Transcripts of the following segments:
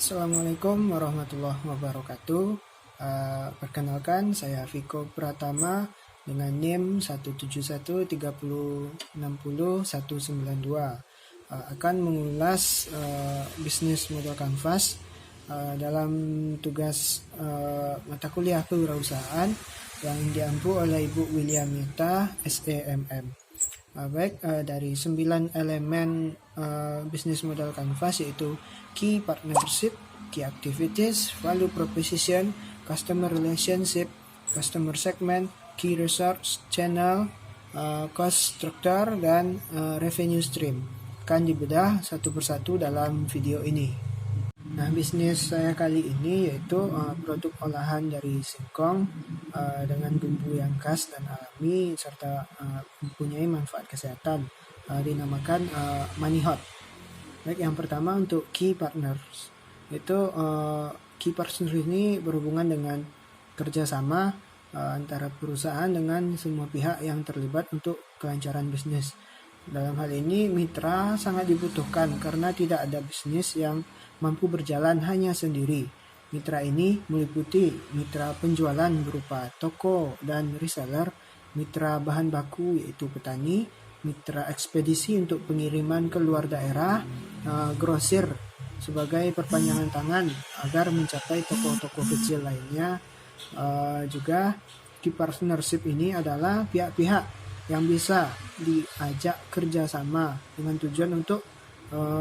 Assalamualaikum warahmatullahi wabarakatuh. Perkenalkan, saya Viko Pratama dengan NIM 17130600192. Akan mengulas bisnis modal kanvas dalam tugas mata kuliah kewirausahaan yang diampu oleh Ibu Williamita SEMM. Dari 9 elemen bisnis modal kanvas, yaitu key partnership, key activities, value proposition, customer relationship, customer segment, key resource channel, cost structure, dan revenue stream. Akan dibedah satu persatu dalam video ini. Nah, bisnis saya kali ini yaitu produk olahan dari singkong dengan bumbu yang khas dan alami serta mempunyai manfaat kesehatan, dinamakan Money Hot. Baik, yang pertama untuk key partners, itu key partners ini berhubungan dengan kerjasama antara perusahaan dengan semua pihak yang terlibat untuk kelancaran bisnis. Dalam hal ini, mitra sangat dibutuhkan karena tidak ada bisnis yang mampu berjalan hanya sendiri. Mitra ini meliputi mitra penjualan berupa toko dan reseller, mitra bahan baku yaitu petani, mitra ekspedisi untuk pengiriman ke luar daerah, grosir sebagai perpanjangan tangan agar mencapai toko-toko kecil lainnya. Juga key partnership ini adalah pihak-pihak yang bisa diajak kerjasama dengan tujuan untuk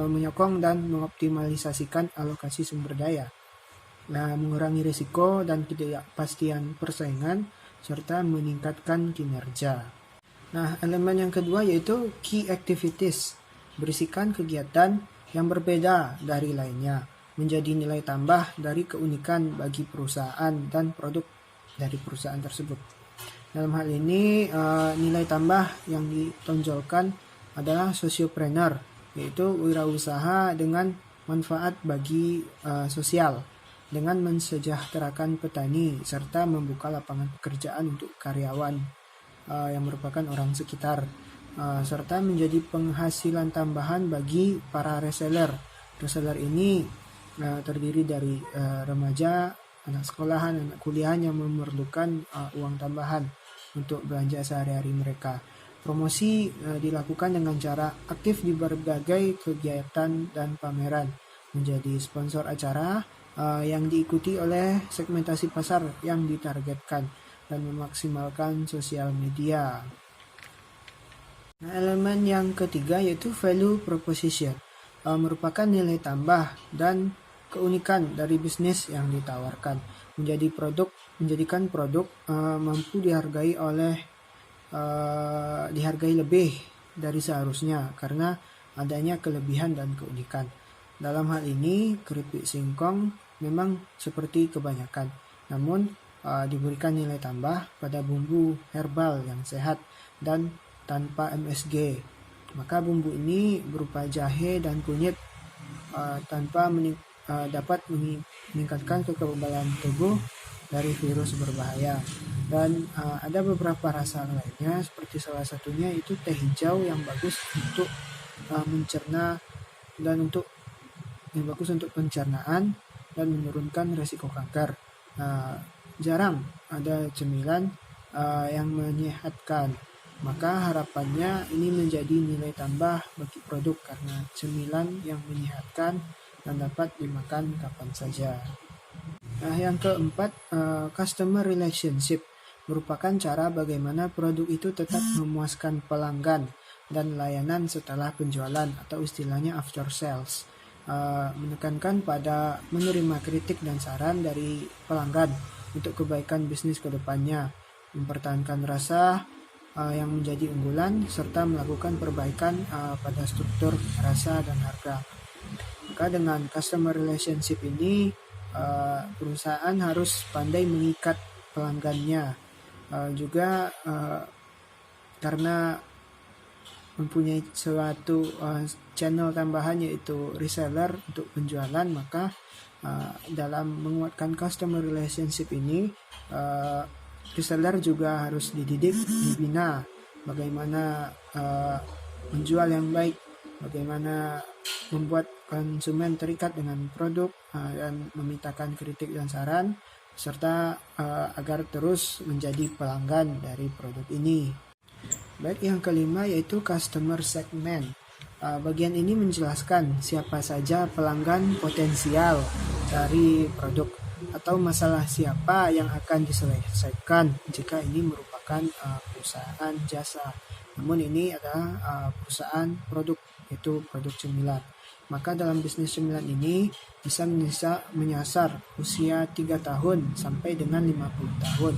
menyokong dan mengoptimalisasikan alokasi sumber daya, mengurangi risiko dan ketidakpastian persaingan, serta meningkatkan kinerja. Nah, elemen yang kedua yaitu key activities, berisikan kegiatan yang berbeda dari lainnya, menjadi nilai tambah dari keunikan bagi perusahaan dan produk dari perusahaan tersebut. Dalam hal ini, nilai tambah yang ditonjolkan adalah sociopreneur, yaitu wirausaha dengan manfaat bagi sosial, dengan mensejahterakan petani serta membuka lapangan pekerjaan untuk karyawan yang merupakan orang sekitar, serta menjadi penghasilan tambahan bagi para reseller. Reseller ini terdiri dari remaja, anak sekolahan, anak kuliahan yang memerlukan uang tambahan untuk belanja sehari-hari mereka. Promosi dilakukan dengan cara aktif di berbagai kegiatan dan pameran, menjadi sponsor acara yang diikuti oleh segmentasi pasar yang ditargetkan, dan memaksimalkan sosial media. Nah, elemen yang ketiga yaitu value proposition, merupakan nilai tambah dan keunikan dari bisnis yang ditawarkan, menjadikan produk mampu dihargai lebih dari seharusnya karena adanya kelebihan dan keunikan. Dalam hal ini, keripik singkong memang seperti kebanyakan, namun diberikan nilai tambah pada bumbu herbal yang sehat dan tanpa MSG. Maka bumbu ini berupa jahe dan kunyit dapat meningkatkan kekebalan tubuh dari virus berbahaya. Dan ada beberapa rasa lainnya, seperti salah satunya itu teh hijau yang bagus untuk mencerna dan untuk pencernaan dan menurunkan resiko kanker. Jarang ada cemilan yang menyehatkan, maka harapannya ini menjadi nilai tambah bagi produk karena cemilan yang menyehatkan dan dapat dimakan kapan saja. Nah, yang keempat, customer relationship, merupakan cara bagaimana produk itu tetap memuaskan pelanggan dan layanan setelah penjualan atau istilahnya after sales. Menekankan pada menerima kritik dan saran dari pelanggan untuk kebaikan bisnis ke depannya, mempertahankan rasa yang menjadi unggulan, serta melakukan perbaikan pada struktur rasa dan harga. Maka dengan customer relationship ini, perusahaan harus pandai mengikat pelanggannya, juga karena mempunyai suatu channel tambahan yaitu reseller untuk penjualan, maka dalam menguatkan customer relationship ini, reseller juga harus dididik, dibina bagaimana menjual yang baik, bagaimana membuat konsumen terikat dengan produk dan memintakan kritik dan saran, serta agar terus menjadi pelanggan dari produk ini. Baik, yang kelima yaitu customer segment. Bagian ini menjelaskan siapa saja pelanggan potensial dari produk atau masalah siapa yang akan diselesaikan jika ini merupakan perusahaan jasa. Namun ini adalah perusahaan produk, yaitu produk cemilan. Maka dalam bisnis cemilan ini bisa menyasar usia 3 tahun sampai dengan 50 tahun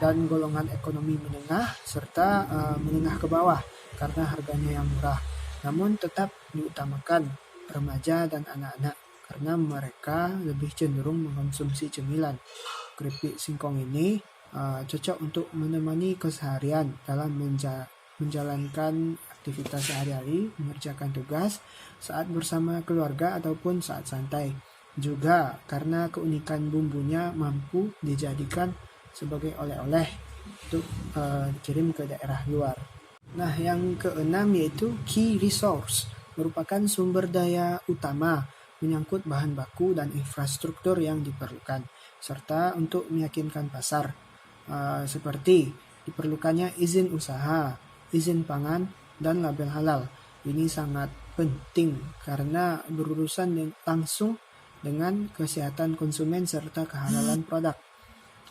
dan golongan ekonomi menengah serta menengah ke bawah karena harganya yang murah. Namun tetap diutamakan remaja dan anak-anak karena mereka lebih cenderung mengkonsumsi cemilan. Keripik singkong ini cocok untuk menemani keseharian dalam menjalankan aktivitas sehari-hari, mengerjakan tugas, saat bersama keluarga ataupun saat santai. Juga karena keunikan bumbunya mampu dijadikan sebagai oleh-oleh untuk dikirim ke daerah luar. Nah, yang keenam yaitu key resource, merupakan sumber daya utama menyangkut bahan baku dan infrastruktur yang diperlukan, serta untuk meyakinkan pasar, seperti diperlukannya izin usaha, izin pangan, dan label halal. Ini sangat penting karena berurusan langsung dengan kesehatan konsumen serta kehalalan produk.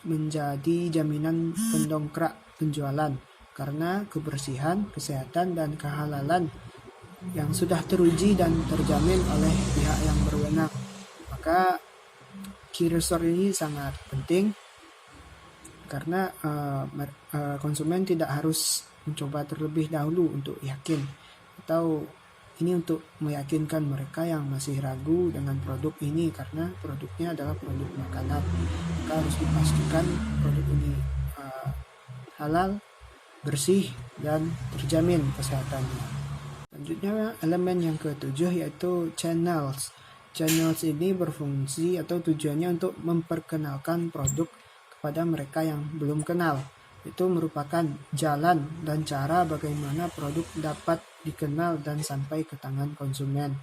Menjadi jaminan pendongkrak penjualan karena kebersihan, kesehatan, dan kehalalan yang sudah teruji dan terjamin oleh pihak yang berwenang. Maka key resource ini sangat penting karena konsumen tidak harus mencoba terlebih dahulu untuk yakin, atau ini untuk meyakinkan mereka yang masih ragu dengan produk ini karena produknya adalah produk makanan. Maka harus dipastikan produk ini halal, bersih, dan terjamin kesehatannya. Selanjutnya elemen yang ketujuh yaitu channels. Channels ini berfungsi atau tujuannya untuk memperkenalkan produk kepada mereka yang belum kenal. Itu merupakan jalan dan cara bagaimana produk dapat dikenal dan sampai ke tangan konsumen.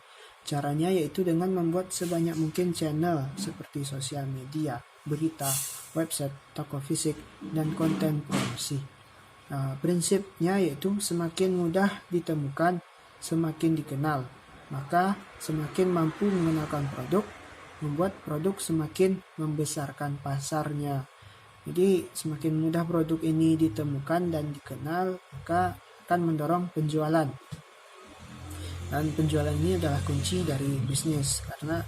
Caranya yaitu dengan membuat sebanyak mungkin channel seperti sosial media, berita, website, toko fisik, dan konten promosi. Prinsipnya yaitu semakin mudah ditemukan, semakin dikenal. Maka semakin mampu mengenalkan produk, membuat produk semakin membesarkan pasarnya. Jadi semakin mudah produk ini ditemukan dan dikenal, maka akan mendorong penjualan. Dan penjualan ini adalah kunci dari bisnis, karena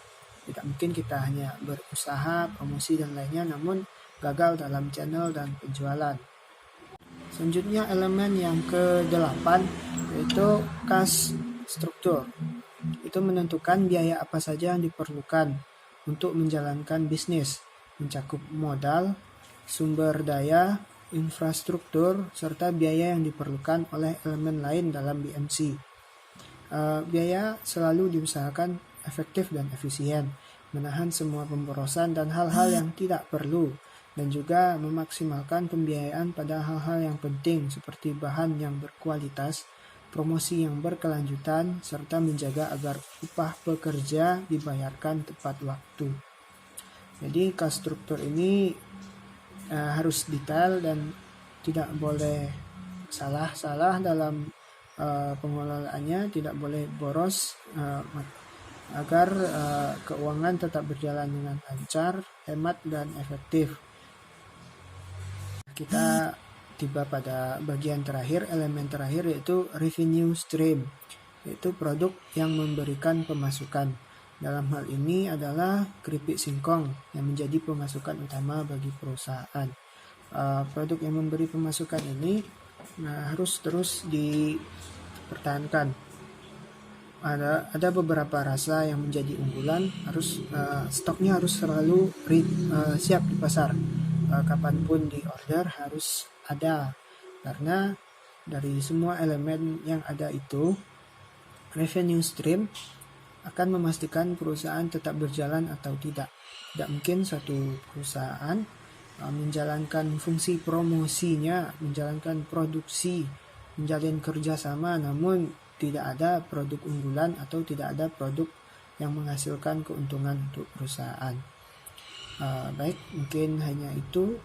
tidak mungkin kita hanya berusaha, promosi dan lainnya, namun gagal dalam channel dan penjualan. Selanjutnya elemen yang ke-8 yaitu cost struktur. Itu menentukan biaya apa saja yang diperlukan untuk menjalankan bisnis, mencakup modal, sumber daya, infrastruktur, serta biaya yang diperlukan oleh elemen lain dalam BMC. Biaya selalu diusahakan efektif dan efisien, menahan semua pemborosan dan hal-hal yang tidak perlu, dan juga memaksimalkan pembiayaan pada hal-hal yang penting seperti bahan yang berkualitas, promosi yang berkelanjutan, serta menjaga agar upah pekerja dibayarkan tepat waktu. Jadi cost struktur ini harus detail dan tidak boleh salah dalam pengelolaannya, tidak boleh boros agar keuangan tetap berjalan dengan lancar, hemat, dan efektif. Kita tiba pada bagian terakhir, elemen terakhir yaitu revenue stream, yaitu produk yang memberikan pemasukan. Dalam hal ini adalah keripik singkong yang menjadi pemasukan utama bagi perusahaan. Produk yang memberi pemasukan ini harus terus dipertahankan. Ada beberapa rasa yang menjadi unggulan, stoknya harus selalu siap di pasar. Kapanpun di order harus ada, karena dari semua elemen yang ada itu, revenue stream akan memastikan perusahaan tetap berjalan atau tidak. Tidak mungkin satu perusahaan menjalankan fungsi promosinya, menjalankan produksi, menjalin kerjasama, namun tidak ada produk unggulan atau tidak ada produk yang menghasilkan keuntungan untuk perusahaan. Baik, mungkin hanya itu.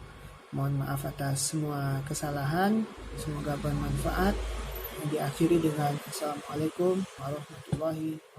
Mohon maaf atas semua kesalahan. Semoga bermanfaat. Diakhiri dengan Assalamualaikum warahmatullahi wabarakatuh.